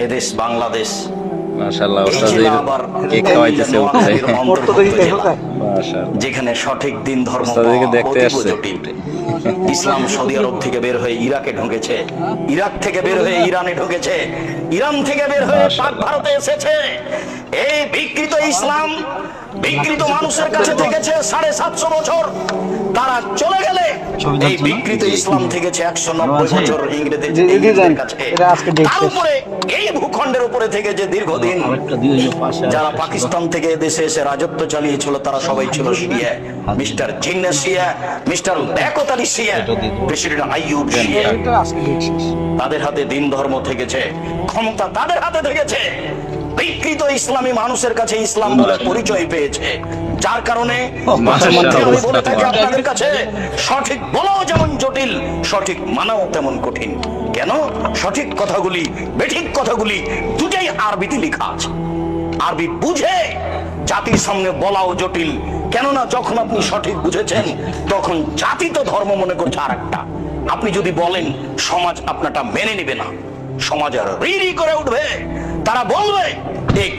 এদেশ বাংলাদেশ। মাশাআল্লাহ এই ওস্তাদ জেলা আবার কেক খাওয়াইতেছে উঠে নোয়াখালীর অন্তর্ভুক্ত জেলা, মাশাআল্লাহ যেখানে সঠিক দিন ধর্ম ওস্তাদকে পাওয়া দেখতে অতীব আসছে জটিল। ইসলাম সৌদি আরব থেকে বের হয়ে ইরাকে ঢুকেছে, ইরাক থেকে বের হয়ে ইরানে ঢুকেছে, ইরান থেকে বের হয়ে পাক ভারতে এসেছে। এই বিকৃত ইসলাম বিকৃত মানুষের কাছে থেকেছে 750 বছর। তারা চলে গেলে এই বিকৃত ইসলাম থেকেছে 190 বছর ইংরেজদের কাছে। তার উপরে এই ভূখণ্ডের উপরে থেকে যে দীর্ঘদিন যারা পাকিস্তান থেকে দেশে এসে রাজত্ব চালিয়েছিল তারা সবাই ছিল শিয়া। মিস্টার জিন্নাহ শিয়া, মিস্টার লিয়াকত আলী শিয়া, প্রেসিডেন্ট আইয়ুব শিয়া। তাদের হাতে দিন ধর্ম থেকেছে, ক্ষমতা তাদের হাতে থেকেছে। বিকৃত ইসলামী মানুষের কাছে ইসলাম বলে পরিচয় পেয়েছে, যার কারণে আমি বলে থাকি আপনাদের কাছে, সঠিক বলাও যেমন জটিল, সঠিক মানাও তেমন কঠিন। কেন? সঠিক কথাগুলি বেঠিক কথাগুলি দুটাই আরবিতে লেখা আছে। আরবি বুঝে জাতির সামনে বলাও জটিল, কেননা যখন আপনি সঠিক বুঝেছেন তখন জাতি তো ধর্ম মনে করছে আর একটা। আপনি যদি বলেন সমাজ আপনারটা মেনে নেবে না, সমাজ আর রি করে উঠবে, তারা বলবে এই